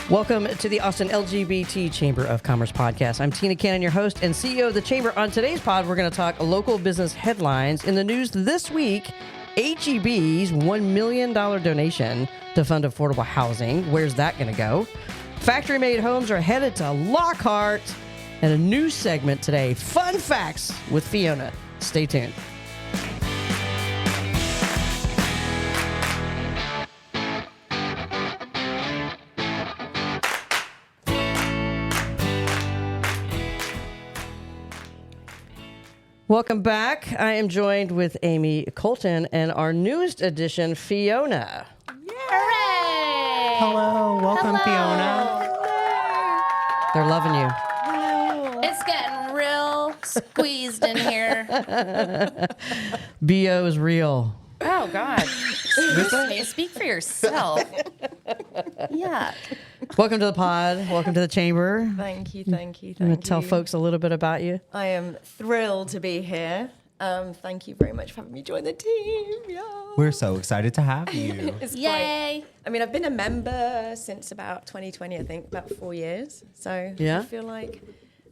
Welcome to the Austin LGBT Chamber of Commerce podcast. I'm Tina Cannon, your host and CEO of the Chamber. On today's pod, we're going to talk local business headlines. In the news this week, HEB's $1 million donation to fund affordable housing. Where's that going to go? Factory-made homes are headed to Lockhart. And a new segment today, Fun Facts with Fiona. Stay tuned. Welcome back. I am joined with Amy, Colton, and our newest addition, Fiona. Hooray! Hello. Welcome, Fiona. They're loving you. It's getting real squeezed in here. BO is real. Oh, God. Excuse me. Speak for yourself. Yeah. Welcome to the pod. Welcome to the chamber. Thank you. I'm going to tell folks a little bit about you. I am thrilled to be here. Thank you very much for having me join the team. Yeah. We're so excited to have you. It's Yay. I mean, I've been a member since about 2020, I think, about 4 years. So Yeah? I feel like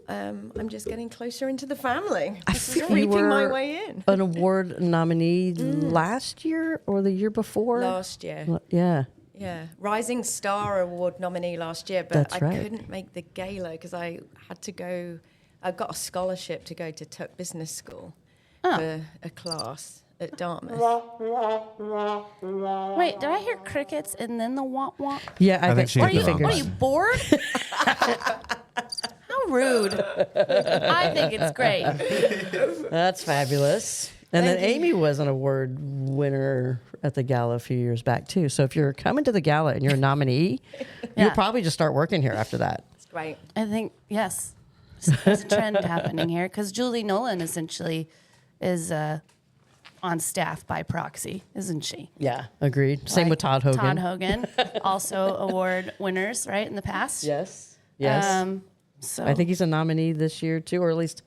I'm just getting closer into the family. I This is feel you creeping were my way in. an award nominee last year or the year before. Last year. Yeah. Yeah. Rising Star Award nominee last year, but That's I right. couldn't make the gala because I had to go. I got a scholarship to go to Tuck Business School for a class at Dartmouth. Wait, did I hear crickets and then the womp womp? Yeah, I think bet she Are hit you, the wrong what are you, bored? How rude. I think it's great. That's fabulous. And then Amy was an award winner at the gala a few years back, too. So if you're coming to the gala and you're a nominee, you'll probably just start working here after that. It's great. I think, yes. There's a trend happening here because Julie Nolan essentially is on staff by proxy, isn't she? Yeah, agreed. Same with Todd Hogan. Todd Hogan, also award winners, right, in the past. Yes. Yes. So I think he's a nominee this year, too, or at least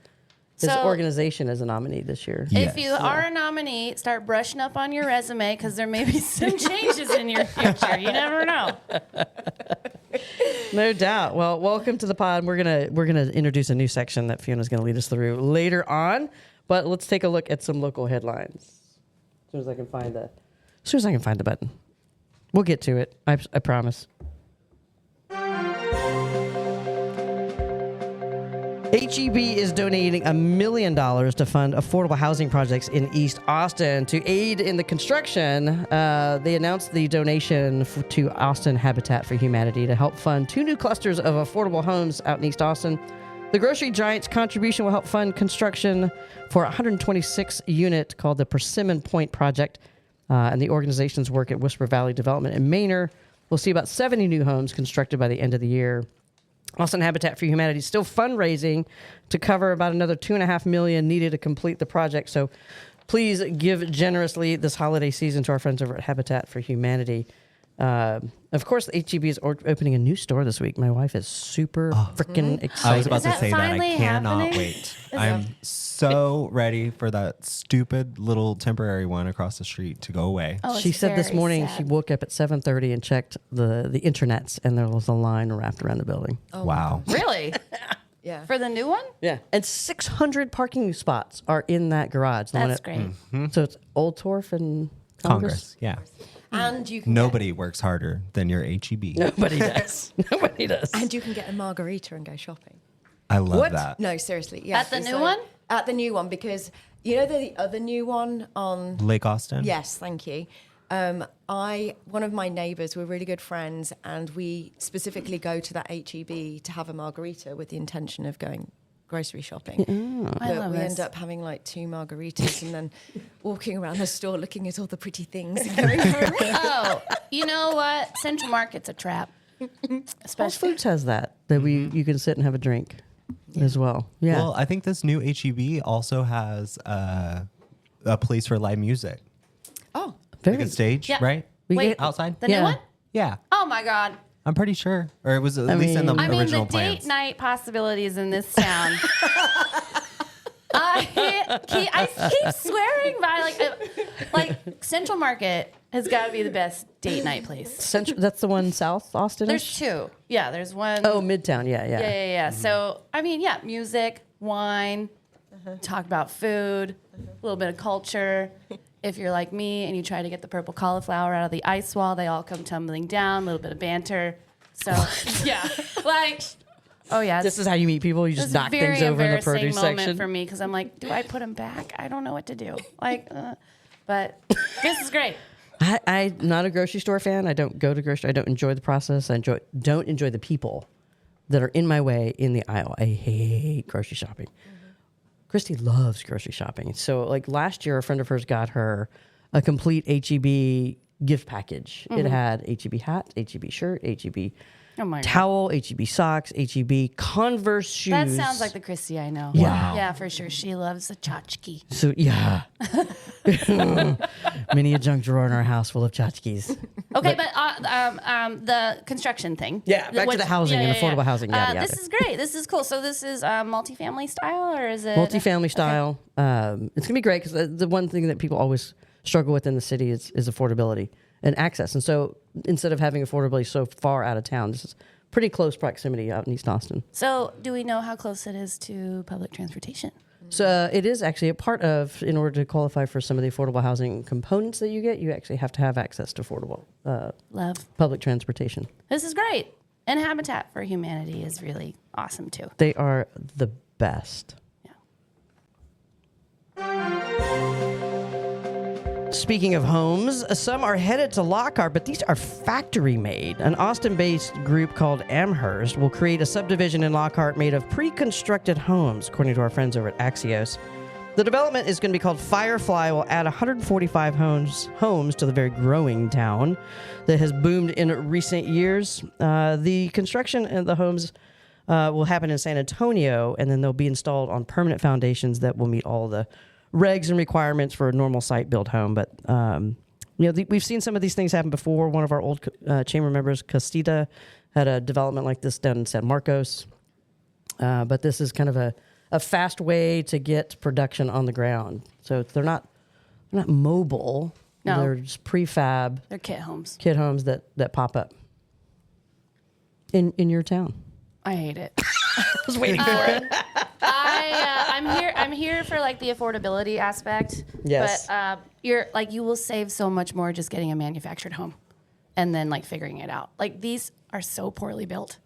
his So- organization is a nominee this year. Yes. if you are a nominee, start brushing up on your resume because there may be some changes in your future. You never know. No doubt. Well, welcome to the pod. We're gonna introduce a new section that Fiona's gonna lead us through later on. But let's take a look at some local headlines. As soon as I can find the button. We'll get to it. I promise. HEB is donating $1 million to fund affordable housing projects in East Austin. To aid in the construction, they announced the donation to Austin Habitat for Humanity to help fund 2 new clusters of affordable homes out in East Austin. The grocery giant's contribution will help fund construction for a 126-unit called the Persimmon Point Project. And the organization's work at Whisper Valley Development in Manor will see about 70 new homes constructed by the end of the year. Austin Habitat for Humanity is still fundraising to cover about another $2.5 million needed to complete the project. So please give generously this holiday season to our friends over at Habitat for Humanity. Of course, HEB is opening a new store this week. My wife is super freaking excited. I was about Is to that say that. I finally cannot happening? wait. I'm so ready for that stupid little temporary one across the street to go away. Oh, She it's said this very morning sad. she woke up at 7:30 and checked the internets, and there was a line wrapped around the building. Wow. Really? Yeah. For the new one? Yeah, and 600 parking spots are in that garage. The one That's at- great. So it's Old Torf and Congress. Yeah. And you can Nobody works harder than your HEB. Nobody does. Nobody does. and you can get a margarita and go shopping. I love What? that. No, seriously. Yeah. At the It's new one? At the new one, because you know the other new one on. Lake Austin? Yes, thank you. One of my neighbours, we're really good friends, and we specifically go to that HEB to have a margarita with the intention of going grocery shopping. I But love we this. end up having like 2 margaritas and then walking around the store looking at all the pretty things and going home. Oh, you know what? Central Market's a trap. Whole Especially. Foods has that you can sit and have a drink as well. Yeah. Well, I think this new HEB also has a place for live music. Oh, Like a stage, Yeah. right? Wait, get- Outside? the Yeah. new one? Yeah. Oh my God. I'm pretty sure. Or it was at least in the mean- I mean, the original date plans. night possibilities in this town. I keep swearing by like Central Market has got to be the best date night place. That's the one South Austin. There's two. Yeah, there's one. Oh, Midtown. Yeah. Yeah. So, I mean, yeah, music, wine, talk about food, a little bit of culture. If you're like me and you try to get the purple cauliflower out of the ice wall, they all come tumbling down, a little bit of banter. So, yeah. Like, oh, yeah. This is how you meet people. You just knock things over in the produce moment section. for me because I'm like, do I put them back? I don't know what to do. Like, but this is great. I'm not a grocery store fan. I don't go to grocery. I don't enjoy the process. Don't enjoy the people that are in my way in the aisle. I hate grocery shopping. Christy loves grocery shopping. So, like last year, a friend of hers got her a complete HEB gift package. It had HEB hat, HEB shirt, HEB towel, HEB socks, HEB Converse shoes. That sounds like the Christy I know. Wow. Yeah, for sure. She loves a tchotchke. So, yeah. Many a junk drawer in our house full of tchotchkes. Okay, but the construction thing. Yeah, back to the housing and affordable housing. This is great. This is cool. So this is multifamily style, or is it? Multifamily style. It's going to be great because the one thing that people always struggle with in the city is affordability and access. And so instead of having affordability so far out of town, this is pretty close proximity out in East Austin. So do we know how close it is to public transportation? So it is actually a part of, in order to qualify for some of the affordable housing components that you get, you actually have to have access to affordable public transportation. This is great. And Habitat for Humanity is really awesome too. They are the best. Speaking of homes, some are headed to Lockhart, but these are factory made. An Austin-based group called Amherst will create a subdivision in Lockhart made of pre-constructed homes, according to our friends over at Axios. The development is going to be called Firefly. Will add 145 homes to the very growing town that has boomed in recent years. The construction of the homes will happen in San Antonio, and then they'll be installed on permanent foundations that will meet all the regs and requirements for a normal site built home. But we've seen some of these things happen before. One of our old chamber members, Castita, had a development like this down in San Marcos. But this is kind of a fast way to get production on the ground. So they're not mobile. No. They're just prefab. They're kit homes. Kit homes that pop up in your town. I hate it. I was waiting for it. I'm here for like the affordability aspect. Yes. But you will save so much more just getting a manufactured home and then like figuring it out. Like these are so poorly built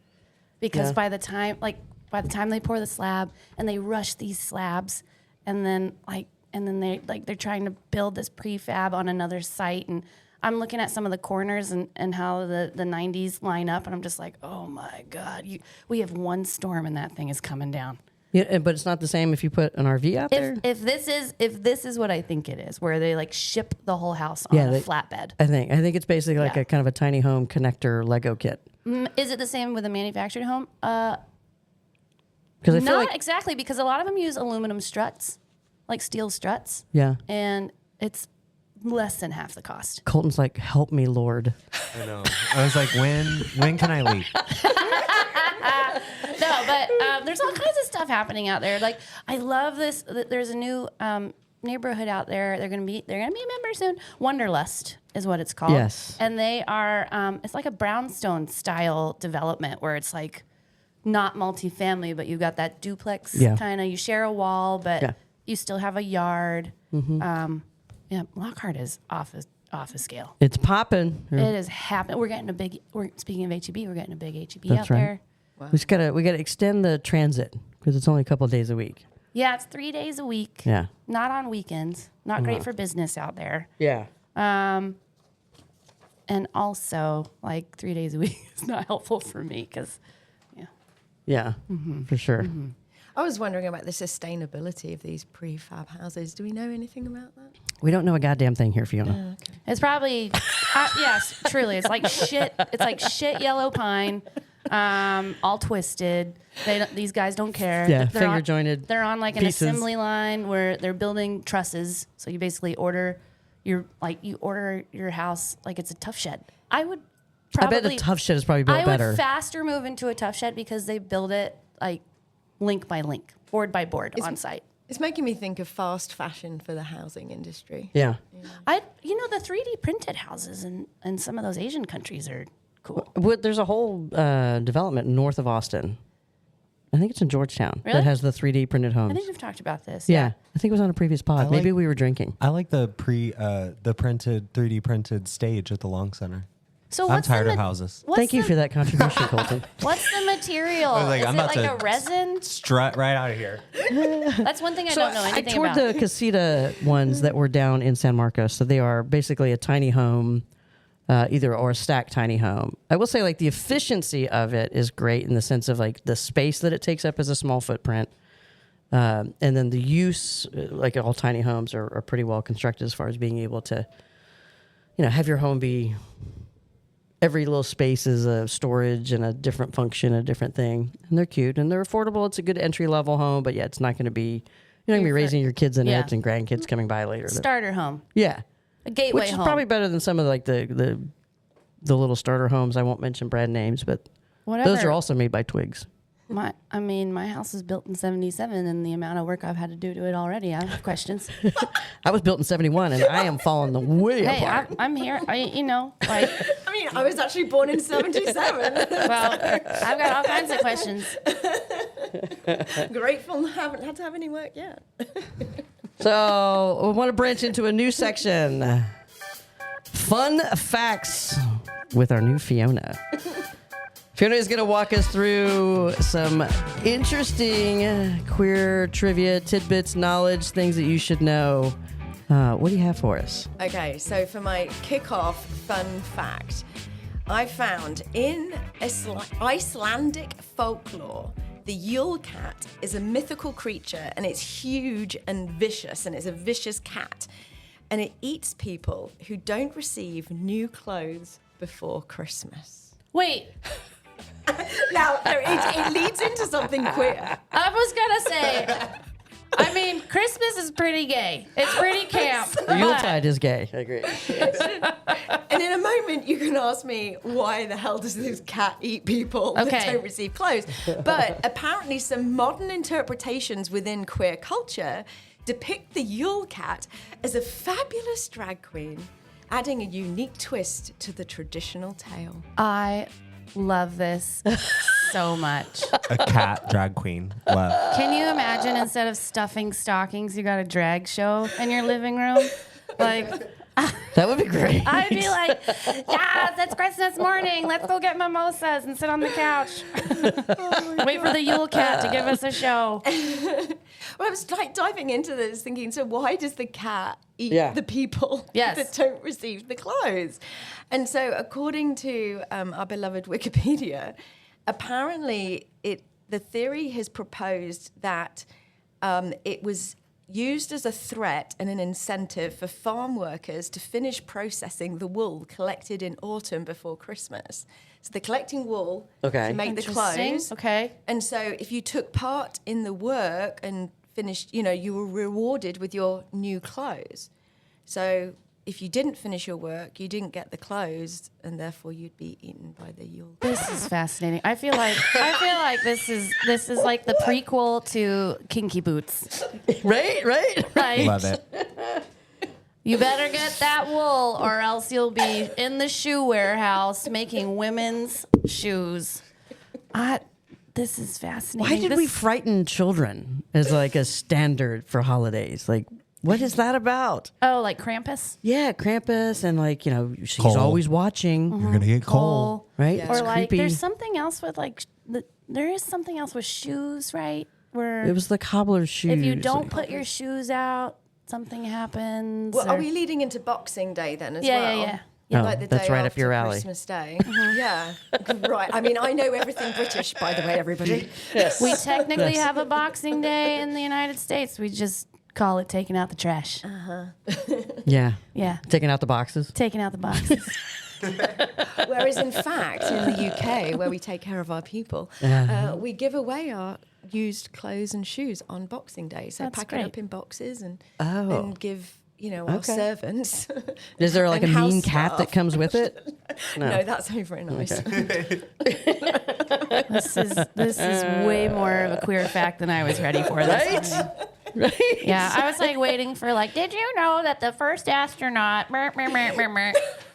because by the time they pour the slab and they rush these slabs and then they're trying to build this prefab on another site, and I'm looking at some of the corners and how the 90s line up, and I'm just like, oh my God, we have one storm and that thing is coming down. Yeah, but it's not the same if you put an RV out there. If this is what I think it is, where they like ship the whole house on a flatbed. I think it's basically like a kind of a tiny home connector Lego kit. Is it the same with a manufactured home? Because I feel not exactly, because a lot of them use aluminum struts, like steel struts. Yeah. And it's less than half the cost. Colton's like, help me, Lord. I know. I was like, when can I leave? No, but there's all kinds of stuff happening out there. Like, I love this. There's a new neighborhood out there. They're gonna be a member soon. Wanderlust is what it's called. Yes. And they are. It's like a brownstone style development where it's like not multifamily, but you got that duplex kind of. You share a wall, but you still have a yard. Mm-hmm. Lockhart is off a scale. It's popping. It is happening. We're getting a big. Speaking of HEB, we're getting a big HEB That's out right. there. Wow. We gotta extend the transit because it's only a couple of days a week. Yeah, it's 3 days a week. Yeah. Not on weekends. Not great for business out there. Yeah. And also, like 3 days a week is not helpful for me because, Yeah, for sure. Mm-hmm. I was wondering about the sustainability of these prefab houses. Do we know anything about that? We don't know a goddamn thing here, Fiona. Okay. it's probably, yes, truly, it's like shit. It's like shit yellow pine, all twisted. These guys don't care. Yeah, They're finger jointed. They're on like an pieces. assembly line where they're building trusses. So you basically order you order your house like it's a tough shed. I bet the tough shed is probably built I better. would faster move into a tough shed because they build it like link by link, board by board on site. It's making me think of fast fashion for the housing industry. Yeah. The 3D printed houses in some of those Asian countries are cool. There's a whole development north of Austin. I think it's in Georgetown Really? that has the 3D printed homes. I think we've talked about this. yeah. I think it was on a previous pod. Maybe we were drinking. I like the printed 3D printed stage at the Long Center. So I'm tired of houses. Thank you for that contribution, Colton. What's the material? I was like, Is I'm it about like to a resin? Strut right out of here. That's one thing I don't know anything I toured about. the Casita ones that were down in San Marcos. So they are basically a tiny home, or a stacked tiny home. I will say, like, the efficiency of it is great in the sense of like the space that it takes up is a small footprint. And then the use, like all tiny homes are pretty well constructed as far as being able to, have your home be, every little space is a storage and a different function, a different thing. And they're cute and they're affordable. It's a good entry level home, but yeah, it's not going to be, you're not going to be raising your kids in it and grandkids coming by later. Starter home. Yeah. A gateway Which is home. probably better than some of like the little starter homes. I won't mention brand names, but those are also made by Twigs. My house was built in 1977, and the amount of work I've had to do to it already, I have questions. I was built in 1971, and I am falling the way apart. I'm here. I was actually born in 1977. Well, I've got all kinds of questions. Grateful haven't had to have any work yet. So we want to branch into a new section. Fun facts with our new Fiona. Fiona is going to walk us through some interesting queer trivia, tidbits, knowledge, things that you should know. What do you have for us? Okay, so for my kickoff fun fact, I found in Icelandic folklore, the Yule cat is a mythical creature and it's huge and vicious, and it's a vicious cat. And it eats people who don't receive new clothes before Christmas. Wait, Now, it leads into something queer. I was going to say, Christmas is pretty gay. It's pretty camp. The Yuletide is gay. I agree. And in a moment, you can ask me, why the hell does this cat eat people that don't receive clothes? But apparently some modern interpretations within queer culture depict the Yule cat as a fabulous drag queen, adding a unique twist to the traditional tale. I love this so much. A cat drag queen. Love. Can you imagine, instead of stuffing stockings, you got a drag show in your living room? Like, That would be great. I'd be like, yeah, it's Christmas morning. Let's go get mimosas and sit on the couch. Wait for the Yule cat to give us a show. Well, I was like diving into this thinking, so why does the cat eat the people that don't receive the clothes? And so according to our beloved Wikipedia, apparently the theory has proposed that it was used as a threat and an incentive for farm workers to finish processing the wool collected in autumn before Christmas. So they're collecting wool to make the clothes. Okay. And so if you took part in the work and finished, you were rewarded with your new clothes. So if you didn't finish your work, you didn't get the clothes, and therefore you'd be eaten by the Yule. This is fascinating. I feel like this is like the prequel to Kinky Boots. Right? Like, Love it. you better get that wool, or else you'll be in the shoe warehouse making women's shoes. This is fascinating. Why did we frighten children as like a standard for holidays? Like, what is that about? Oh, like Krampus? Yeah, Krampus, and like, she's Coal. always watching. You're gonna get coal. Right? Yeah. It's Or like, creepy. there's something else with like, there is something else with shoes, right? Where It was the cobbler's shoes. if you don't put your shoes out, something happens. Well, or- are we leading into Boxing Day then as Yeah, well? yeah. Oh, Like the that's day right up after your alley. Christmas Day. Yeah. Right. I mean, I know everything British, by the way, everybody. We technically have a Boxing Day in the United States. We just call it taking out the trash. Yeah. Yeah, Taking out the boxes. taking out the boxes. Whereas, in fact, in the UK, where we take care of our people, we give away our used clothes and shoes on Boxing Day. So That's pack great. it up in boxes and give, our Okay. servants. Is there like a and house mean cat staff. that comes with it? No, that's over in Ice. This is way more of a queer fact than I was ready for. Right? Right? Yeah, I was like waiting for like, did you know that the first astronaut? Like,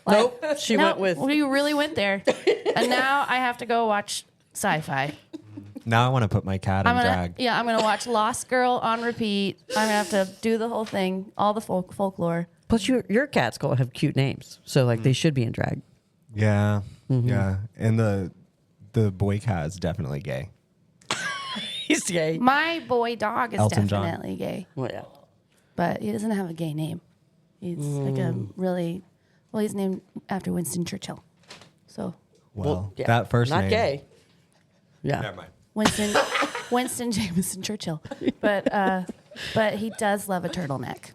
Nope. She went with. We really went there, and now I have to go watch sci-fi. Now I want to put my cat in drag. Yeah, I'm gonna watch Lost Girl on repeat. I'm gonna have to do the whole thing, all the folklore. Plus, your cats go have cute names, so like they should be in drag. Yeah, yeah, and the boy cat is definitely gay. He's gay. My boy dog is Elton John. definitely gay, Well, yeah. but he doesn't have a gay name. He's like a really he's named after Winston Churchill. So Well, yeah. that first Not name. gay. Yeah. Never mind. Winston Jameson Churchill, but he does love a turtleneck.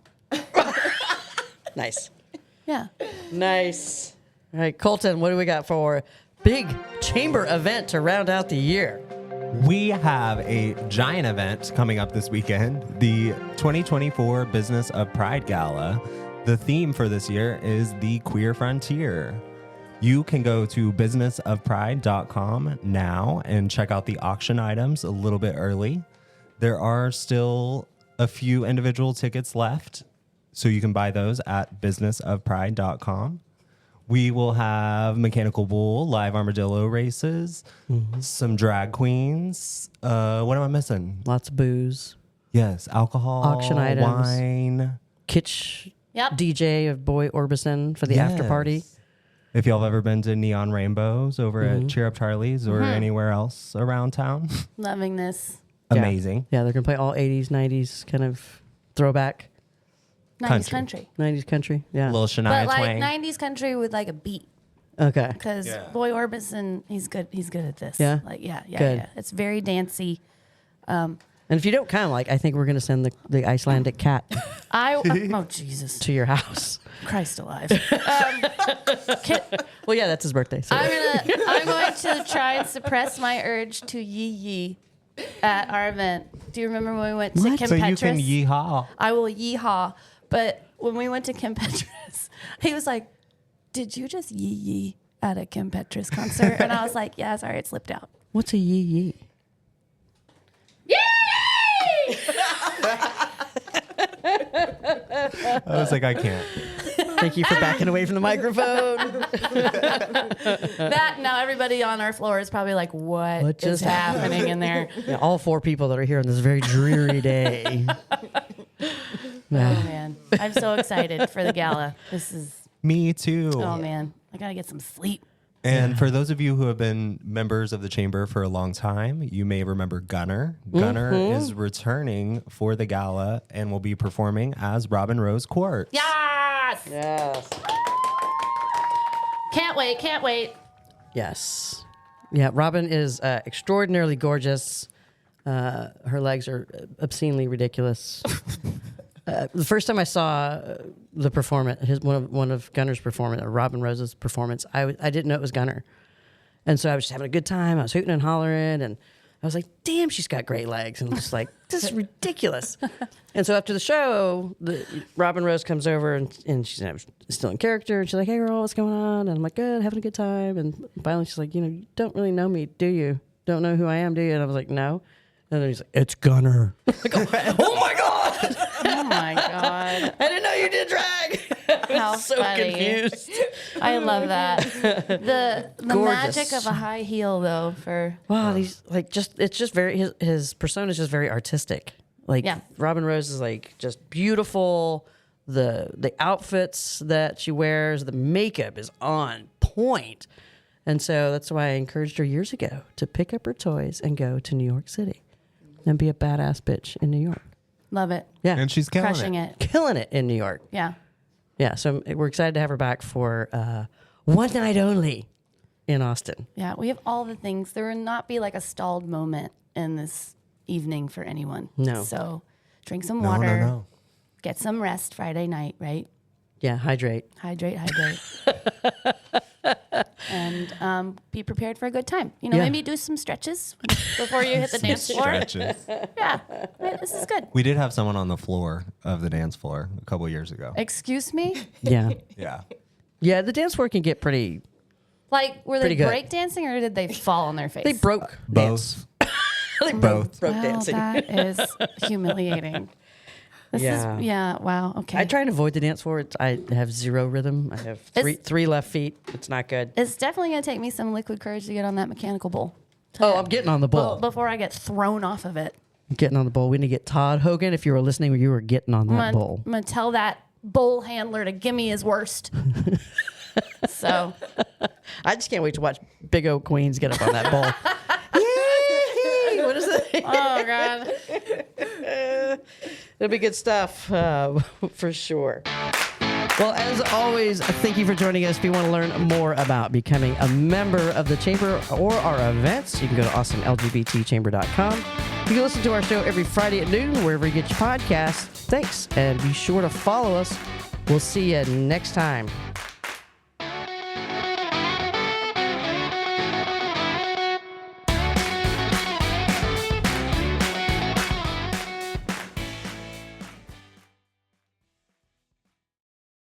Nice. Yeah. Nice. All right, Colton, what do we got for big chamber event to round out the year? We have a giant event coming up this weekend, the 2024 Business of Pride Gala. The theme for this year is the Queer Frontier. You can go to businessofpride.com now and check out the auction items a little bit early. There are still a few individual tickets left, so you can buy those at businessofpride.com. We will have mechanical bull, live armadillo races, some drag queens. What am I missing? Lots of booze. Yes, alcohol, Auction items. wine. Kitsch Yep. DJ of Boy Orbison for the after party. Yes. If y'all have ever been to Neon Rainbows over at Cheer Up Charlie's or anywhere else around town, Loving this. amazing. Yeah, they're going to play all 80s, 90s kind of throwback. 90s country. 90s country. Yeah. Little Shania But like Twain. 90s country with like a beat. Okay. Because Yeah. Boy Orbison, he's good at this. Yeah? Like, yeah. Good. It's very dancey. And if you don't come, like, I think we're going to send the Icelandic cat Oh, Jesus. to your house. Christ alive. Well, yeah, that's his birthday. So. I'm going to try and suppress my urge to yee at our event. Do you remember when we went to Kim So you Petras? can yeehaw. I will yeehaw. But when we went to Kim Petras, he was like, did you just yee at a Kim Petras concert? And I was like, yeah, sorry, it slipped out. What's a yee? Yay! I was like, I can't. Thank you for backing away from the microphone. That now everybody on our floor is probably like, what What is just happening in there? Yeah, all 4 people that are here on this very dreary day. Oh man, I'm so excited for the gala. This is Me too. oh man, I gotta get some sleep. And for those of you who have been members of the chamber for a long time, you may remember Gunner. Gunner is returning for the gala and will be performing as Robin Rose Quartz. Yes, Yes. can't wait. Yes. Yeah, Robin is extraordinarily gorgeous. Her legs are obscenely ridiculous. The first time I saw the performance, one of Gunner's performance, or Robin Rose's performance, I didn't know it was Gunner, and so I was just having a good time. I was hooting and hollering, and I was like, "Damn, she's got great legs!" And I'm just like, "This is ridiculous." And so after the show, Robin Rose comes over, and she's still in character, and she's like, "Hey, girl, what's going on?" And I'm like, "Good, having a good time." And finally, she's like, "You don't really know me, do you? Don't know who I am, do you?" And I was like, "No." And then he's like, "It's Gunner." Like, oh my god! Oh my god, I didn't know you did drag. how so funny! confused. I love that. The Gorgeous. magic of a high heel, though. For Wow, these it's just very his persona is just very artistic. Like Yeah. Robin Rose is like just beautiful. The outfits that she wears, the makeup is on point. And so that's why I encouraged her years ago to pick up her toys and go to New York City and be a badass bitch in New York. love it, Yeah. And she's killing crushing it. killing it in New York. Yeah. Yeah. So we're excited to have her back for one night only in Austin. Yeah, we have all the things. There will not be like a stalled moment in this evening for anyone. No. So drink some No, water. no. Get some rest Friday night, right? Yeah. Hydrate. Hydrate. And be prepared for a good time. You know, Yeah. maybe do some stretches before you hit the dance floor. Stretches. Yeah, right, this is good. We did have someone on the floor of the dance floor a couple years ago. Excuse me? Yeah. Yeah. Yeah. The dance floor can get pretty. Like, were they Pretty good. break dancing or did they fall on their face? They broke dance. Both. They Both. broke Well, dancing. that is humiliating. Wow. Okay. I try and avoid the dance floor. I have zero rhythm. I have three left feet. It's not good. It's definitely going to take me some liquid courage to get on that mechanical bull. I'm getting on the bull. Before I get thrown off of it. I'm getting on the bull. We need to get Todd Hogan. If you were listening, you were getting on that bull. I'm going to tell that bull handler to give me his worst. So. I just can't wait to watch Big O Queens get up on that bull. Yay! What is it? Oh, God. It'll be good stuff for sure. Well, as always, thank you for joining us. If you want to learn more about becoming a member of the Chamber or our events, you can go to AustinLGBTChamber.com. You can listen to our show every Friday at noon, wherever you get your podcasts. Thanks, and be sure to follow us. We'll see you next time.